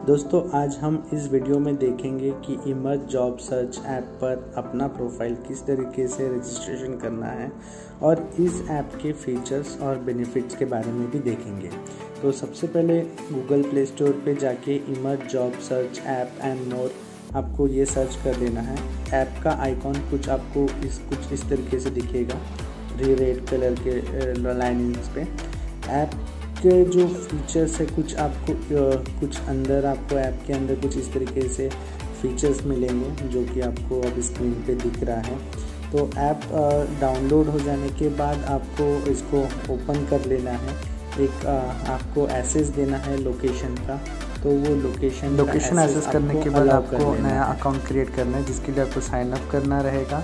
दोस्तों आज हम इस वीडियो में देखेंगे कि इमर्ज जॉब सर्च ऐप पर अपना प्रोफाइल किस तरीके से रजिस्ट्रेशन करना है और इस ऐप के फीचर्स और बेनिफिट्स के बारे में भी देखेंगे। तो सबसे पहले गूगल प्ले स्टोर पे जाके emerge job search app and more आपको ये सर्च कर लेना है। ऐप का आइकॉन कुछ आपको इस तरीके से दिखेगा, रेड कलर के लाइनिंग्स पे। ऐप के जो फीचर्स है कुछ आपको ऐप के अंदर कुछ इस तरीके से फीचर्स मिलेंगे जो कि आपको अब स्क्रीन पे दिख रहा है। तो ऐप डाउनलोड हो जाने के बाद आपको इसको ओपन कर लेना है। एक आपको एक्सेस देना है लोकेशन का, तो वो लोकेशन एक्सेस करने के बाद आपको नया अकाउंट क्रिएट करना है, जिसके लिए आपको साइन अप करना रहेगा।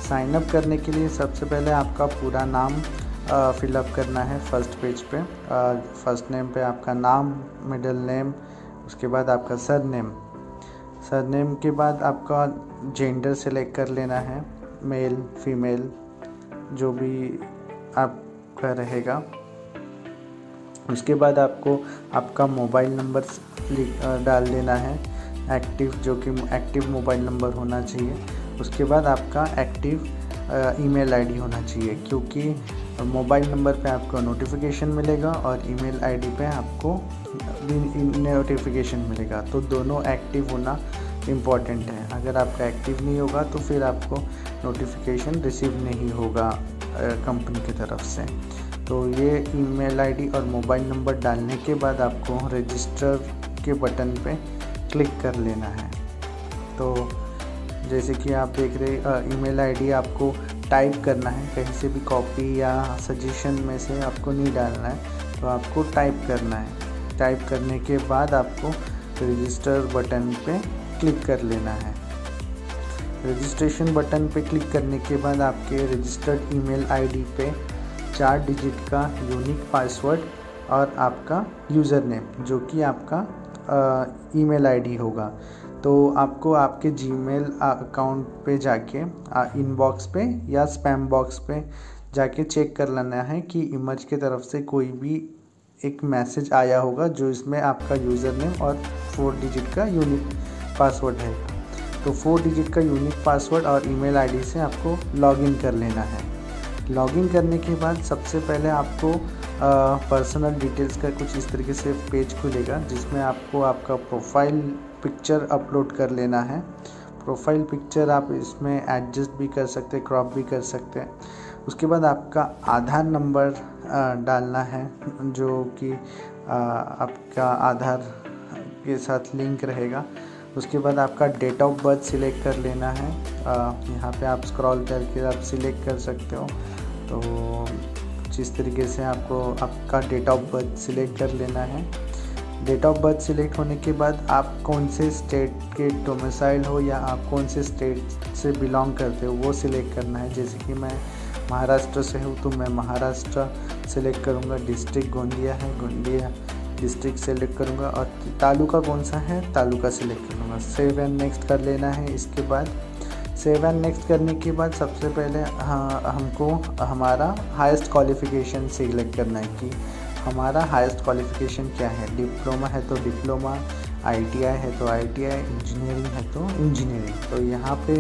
साइन अप करने के लिए सबसे पहले आपका पूरा नाम फिलअप करना है। फर्स्ट पेज पे फर्स्ट नेम पे आपका नाम, मिडिल नेम, उसके बाद आपका सरनेम के बाद आपका जेंडर सेलेक्ट कर लेना है, मेल फीमेल जो भी आपका रहेगा। उसके बाद आपको आपका मोबाइल नंबर डाल देना है, जो कि एक्टिव मोबाइल नंबर होना चाहिए। उसके बाद आपका एक्टिव ईमेल आईडी होना चाहिए, क्योंकि मोबाइल नंबर पे आपको नोटिफिकेशन मिलेगा और ईमेल आईडी पे आपको नोटिफिकेशन मिलेगा। तो दोनों एक्टिव होना इम्पॉर्टेंट है। अगर आपका एक्टिव नहीं होगा तो फिर आपको नोटिफिकेशन रिसीव नहीं होगा कंपनी की तरफ से। तो ये ईमेल आईडी और मोबाइल नंबर डालने के बाद आपको रजिस्टर के बटन पे क्लिक कर लेना है। तो जैसे कि आप देख रहे ईमेल आईडी आपको टाइप करना है, कहीं से भी कॉपी या सजेशन में से आपको नहीं डालना है, तो आपको टाइप करना है। टाइप करने के बाद आपको रजिस्टर बटन पे क्लिक कर लेना है। रजिस्ट्रेशन बटन पे क्लिक करने के बाद आपके रजिस्टर्ड ईमेल आईडी पे 4 डिजिट का यूनिक पासवर्ड और आपका यूज़र नेम जो कि आपका ईमेल आईडी होगा। तो आपको आपके जीमेल अकाउंट पे जाके इनबॉक्स पे या स्पैम बॉक्स पे जाके चेक कर लेना है कि इमर्ज की तरफ से कोई भी एक मैसेज आया होगा जो इसमें आपका यूज़र नेम और 4 डिजिट का यूनिक पासवर्ड है। तो 4 डिजिट का यूनिक पासवर्ड और ईमेल आईडी से आपको लॉगिन कर लेना है। लॉगिन करने के बाद सबसे पहले आपको पर्सनल डिटेल्स का कुछ इस तरीके से पेज खुलेगा, जिसमें आपको आपका प्रोफाइल पिक्चर अपलोड कर लेना है। प्रोफाइल पिक्चर आप इसमें एडजस्ट भी कर सकते हैं, क्रॉप भी कर सकते हैं। उसके बाद आपका आधार नंबर डालना है, जो कि आपका आधार के साथ लिंक रहेगा। उसके बाद आपका डेट ऑफ बर्थ सिलेक्ट कर लेना है। यहाँ पे आप स्क्रॉल करके आप सिलेक्ट कर सकते हो। तो जिस तरीके से आपको आपका डेट ऑफ बर्थ सिलेक्ट कर लेना है। डेट ऑफ बर्थ सिलेक्ट होने के बाद आप कौन से स्टेट के डोमिसाइल हो या आप कौन से स्टेट से बिलोंग करते हो वो सिलेक्ट करना है। जैसे कि मैं महाराष्ट्र से हूँ तो मैं महाराष्ट्र सिलेक्ट करूँगा। डिस्ट्रिक्ट गोंदिया है, गोंदिया डिस्ट्रिक्ट सेलेक्ट करूँगा। और तालुका कौन सा है, तालुका सिलेक्ट करूँगा। सेव एंड नेक्स्ट कर लेना है। इसके बाद सेव एंड नेक्स्ट करने के बाद सबसे पहले हमको हमारा हाईएस्ट क्वालिफ़िकेशन सिलेक्ट करना है कि हमारा हाईएस्ट क्वालिफ़िकेशन क्या है। डिप्लोमा है तो डिप्लोमा, ITI है तो ITI, इंजीनियरिंग है तो इंजीनियरिंग। तो यहाँ पे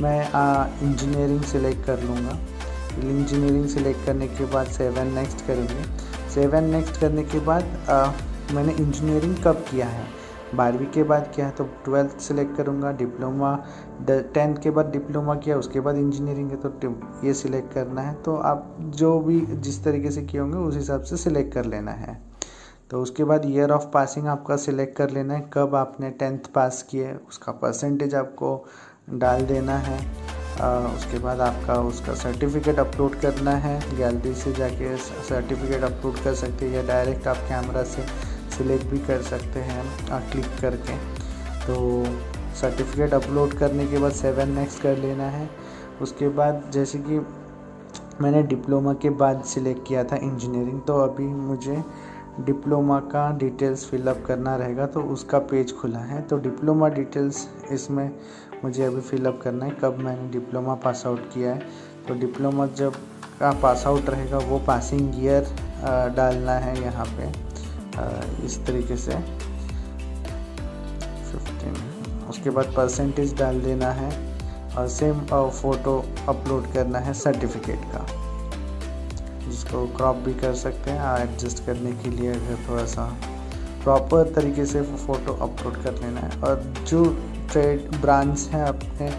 मैं इंजीनियरिंग सिलेक्ट कर लूँगा। इंजीनियरिंग सिलेक्ट करने के बाद सेव एंड नेक्स्ट करेंगे। सेव एंड नेक्स्ट करने के बाद मैंने इंजीनियरिंग कब किया है, 12वीं के बाद किया है तो 12th सिलेक्ट करूँगा। डिप्लोमा 10th के बाद डिप्लोमा किया, उसके बाद इंजीनियरिंग है तो ये सिलेक्ट करना है। तो आप जो भी जिस तरीके से किए होंगे उस हिसाब से सिलेक्ट कर लेना है। तो उसके बाद ईयर ऑफ पासिंग आपका सिलेक्ट कर लेना है, कब आपने 10th पास किए उसका परसेंटेज आपको डाल देना है। उसके बाद आपका उसका सर्टिफिकेट अपलोड करना है। गैलरी से जाके सर्टिफिकेट अपलोड कर सकते हैं या डायरेक्ट आप कैमरा से सिलेक्ट भी कर सकते हैं क्लिक करके। तो सर्टिफिकेट अपलोड करने के बाद सेव एंड नेक्स्ट कर लेना है। उसके बाद जैसे कि मैंने डिप्लोमा के बाद सिलेक्ट किया था इंजीनियरिंग, तो अभी मुझे डिप्लोमा का डिटेल्स फिलअप करना रहेगा। तो उसका पेज खुला है, तो डिप्लोमा डिटेल्स इसमें मुझे अभी फिलअप करना है, कब मैंने डिप्लोमा पास आउट किया है। तो डिप्लोमा जब का पास आउट रहेगा वो पासिंग ईयर डालना है यहाँ पे इस तरीके से। 15। उसके बाद परसेंटेज डाल देना है और सेम फ़ोटो अपलोड करना है सर्टिफिकेट का, जिसको क्रॉप भी कर सकते हैं एडजस्ट करने के लिए। अगर थोड़ा सा प्रॉपर तरीके से फ़ोटो अपलोड कर लेना है। और जो ट्रेड ब्रांच है आपने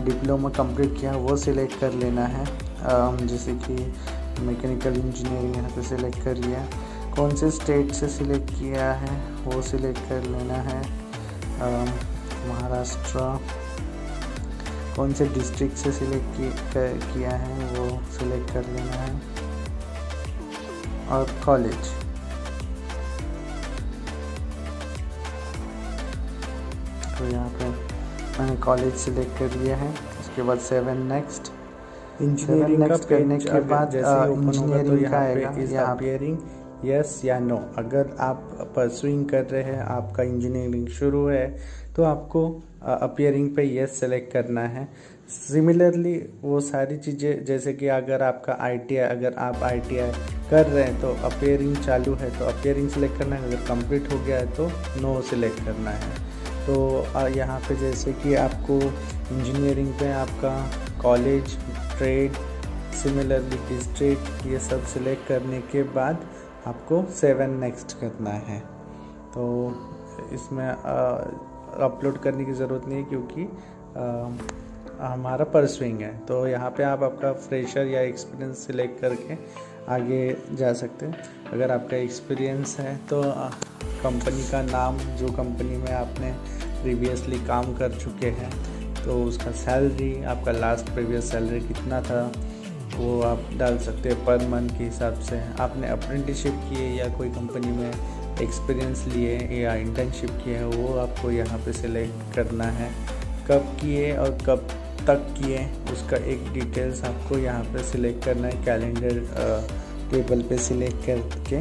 डिप्लोमा कंप्लीट किया वो सिलेक्ट कर लेना है। जैसे कि मैकेनिकल इंजीनियरिंग यहाँ पे सिलेक्ट कर लिया, कौन से स्टेट से सिलेक्ट किया है वो सिलेक्ट कर लेना है। महाराष्ट्र, कौन से डिस्ट्रिक्ट से सिलेक्ट किया है वो सिलेक्ट कर लेना है। और कॉलेज, तो यहाँ पे मैंने कॉलेज सिलेक्ट कर लिया है। उसके बाद 7 नेक्स्ट, इंजीनियरिंग का करने के बाद जैसे इंजीनियरिंग का आएगा इज अपीयरिंग यस या नो। अगर आप परसुइंग कर रहे हैं, आपका इंजीनियरिंग शुरू है, तो आपको अपीयरिंग पे यस सेलेक्ट करना है। सिमिलरली वो सारी चीज़ें, जैसे कि अगर आपका ITI, अगर आप ITI कर रहे हैं तो अपीयरिंग चालू है तो अपीयरिंग सिलेक्ट करना है। अगर कंप्लीट हो गया है तो नो सिलेक्ट करना है। तो यहाँ पे जैसे कि आपको इंजीनियरिंग पे आपका कॉलेज, ट्रेड, सिमिलरली डिस्ट्रिक्ट, ये सब सिलेक्ट करने के बाद आपको 7 नेक्स्ट करना है। तो इसमें अपलोड करने की ज़रूरत नहीं है क्योंकि हमारा परसुइंग है। तो यहाँ पे आप आपका फ्रेशर या एक्सपीरियंस सिलेक्ट करके आगे जा सकते हैं। अगर आपका एक्सपीरियंस है तो कंपनी का नाम, जो कंपनी में आपने प्रीवियसली काम कर चुके हैं, तो उसका सैलरी, आपका लास्ट प्रीवियस सैलरी कितना था वो आप डाल सकते हैं पर मंथ के हिसाब से। आपने अप्रेंटिसशिप किए या कोई कंपनी में एक्सपीरियंस लिए या इंटर्नशिप किए हैं वो आपको यहाँ पे सिलेक्ट करना है। कब किए और कब तक किए उसका एक डिटेल्स आपको यहाँ पे सिलेक्ट करना है कैलेंडर टेबल पे सिलेक्ट करके,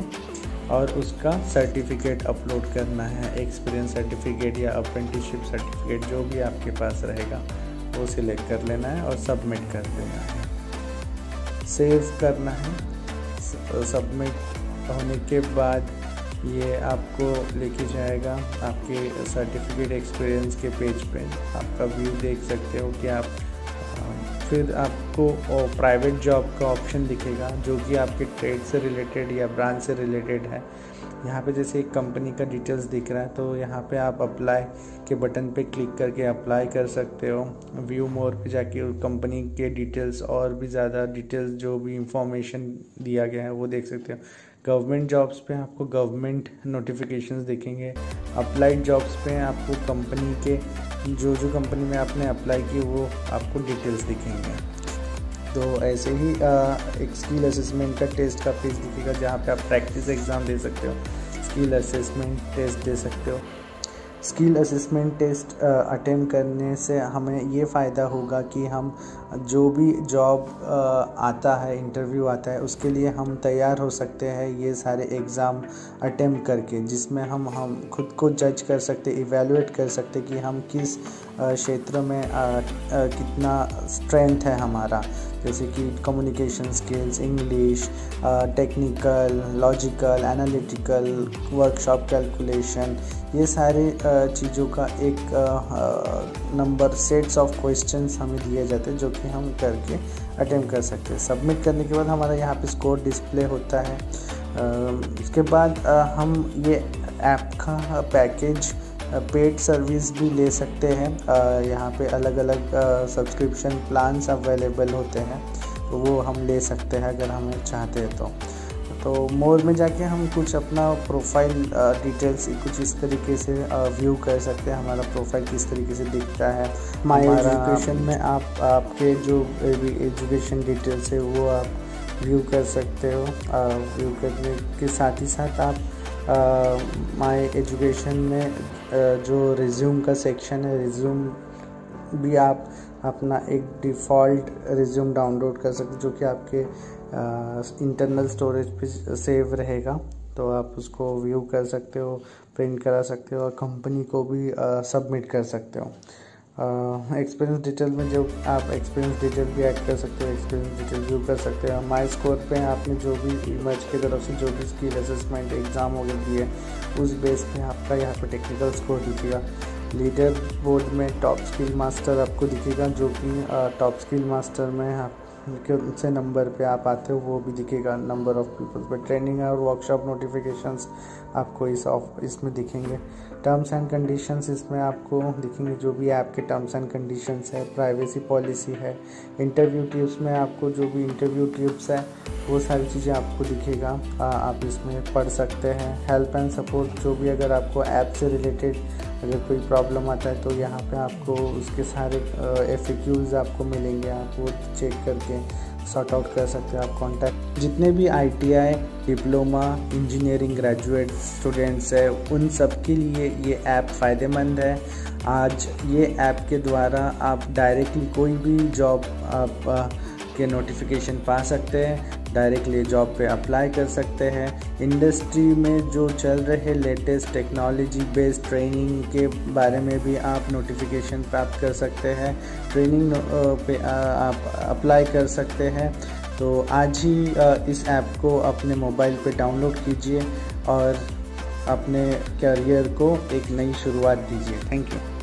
और उसका सर्टिफिकेट अपलोड करना है। एक्सपीरियंस सर्टिफिकेट या अप्रेंटिसशिप सर्टिफिकेट जो भी आपके पास रहेगा वो सिलेक्ट कर लेना है और सबमिट कर देना है। सेव करना है। सबमिट होने के बाद ये आपको लेके जाएगा आपके सर्टिफिकेट एक्सपीरियंस के पेज पे। आपका व्यू देख सकते हो कि आप फिर आपको प्राइवेट जॉब का ऑप्शन दिखेगा जो कि आपके ट्रेड से रिलेटेड या ब्रांच से रिलेटेड है। यहाँ पे जैसे एक कंपनी का डिटेल्स दिख रहा है तो यहाँ पे आप अप्लाई के बटन पे क्लिक करके अप्लाई कर सकते हो। व्यू मोर पे जाके कंपनी के डिटेल्स और भी ज़्यादा डिटेल्स जो भी इंफॉर्मेशन दिया गया है वो देख सकते हो। गवर्नमेंट जॉब्स पे आपको गवर्नमेंट नोटिफिकेशंस दिखेंगे। अप्लाइड जॉब्स पे आपको कंपनी के जो कंपनी में आपने अप्लाई की वो आपको डिटेल्स दिखेंगे। तो ऐसे ही एक स्किल असेसमेंट का टेस्ट का पेज दिखेगा जहाँ पे आप प्रैक्टिस एग्ज़ाम दे सकते हो, स्किल असेसमेंट टेस्ट दे सकते हो। स्किल असेसमेंट टेस्ट अटेम्प्ट करने से हमें ये फ़ायदा होगा कि हम जो भी जॉब आता है, इंटरव्यू आता है, उसके लिए हम तैयार हो सकते हैं ये सारे एग्ज़ाम अटेम्प्ट करके, जिसमें हम खुद को जज कर सकते, इवैल्यूएट कर सकते कि हम किस क्षेत्र में कितना स्ट्रेंथ है हमारा। जैसे कि communication skills, English, technical, logical, analytical, workshop calculation, ये सारे चीज़ों का एक नंबर सेट्स ऑफ क्वेश्चंस हमें दिए जाते हैं जो कि हम करके अटेम्प्ट कर सकते हैं। सबमिट करने के बाद हमारा यहाँ पे स्कोर डिस्प्ले होता है। उसके बाद हम ये ऐप का पैकेज पेड सर्विस भी ले सकते हैं। यहाँ पे अलग अलग सब्सक्रिप्शन प्लान्स अवेलेबल होते हैं तो वो हम ले सकते हैं अगर हमें चाहते हैं तो मोर में जाके हम कुछ अपना प्रोफाइल डिटेल्स कुछ इस तरीके से व्यू कर सकते हैं। हमारा प्रोफाइल किस तरीके से दिखता है। माय एजुकेशन में आपके जो भी एजुकेशन डिटेल्स है वो आप व्यू कर सकते हो। व्यू करने के साथ ही साथ आप माय एजुकेशन में जो रिज्यूम का सेक्शन है, रिज्यूम भी आप अपना एक डिफ़ॉल्ट रिज्यूम डाउनलोड कर सकते हो जो कि आपके इंटरनल स्टोरेज पे सेव रहेगा। तो आप उसको व्यू कर सकते हो, प्रिंट करा सकते हो और कंपनी को भी सबमिट कर सकते हो। एक्सपीरियंस डिटेल में जो आप एक्सपीरियंस डिटेल भी ऐड कर सकते हो, एक्सपीरियंस डिटेल व्यू कर सकते हो। माई स्कोर पे आपने जो भी इमेज की तरफ से जो भी स्किल असेसमेंट एग्ज़ाम वगैरह दिए उस बेस पे आपका यहाँ पे टेक्निकल स्कोर दिखेगा। लीडर बोर्ड में टॉप स्किल मास्टर आपको दिखेगा, जो कि टॉप स्किल मास्टर में आप कौन से नंबर पे आप आते हो वो भी दिखेगा, नंबर ऑफ़ पीपल्स पे। ट्रेनिंग और वर्कशॉप नोटिफिकेशंस आपको इसमें दिखेंगे। टर्म्स एंड कंडीशंस इसमें आपको दिखेंगे, जो भी ऐप के टर्म्स एंड कंडीशंस है, प्राइवेसी पॉलिसी है। इंटरव्यू टिप्स में आपको जो भी इंटरव्यू टिप्स है वो सारी चीज़ें आपको दिखेगा, आप इसमें पढ़ सकते हैं। हेल्प एंड सपोर्ट, जो भी अगर आपको ऐप से रिलेटेड अगर कोई प्रॉब्लम आता है तो यहाँ पे आपको उसके सारे FAQs आपको मिलेंगे, आप वो चेक करके सॉर्ट आउट कर सकते हैं। आप कॉन्टैक्ट जितने भी ITI diploma engineering graduate students हैं उन सब के लिए ये ऐप फ़ायदेमंद है। आज ये ऐप के द्वारा आप डायरेक्टली कोई भी जॉब आप के नोटिफिकेशन पा सकते हैं, डायरेक्टली जॉब पे अप्लाई कर सकते हैं। इंडस्ट्री में जो चल रहे लेटेस्ट टेक्नोलॉजी बेस्ड ट्रेनिंग के बारे में भी आप नोटिफिकेशन प्राप्त कर सकते हैं, ट्रेनिंग पे आप अप्लाई कर सकते हैं। तो आज ही इस ऐप को अपने मोबाइल पे डाउनलोड कीजिए और अपने करियर को एक नई शुरुआत दीजिए। Thank you.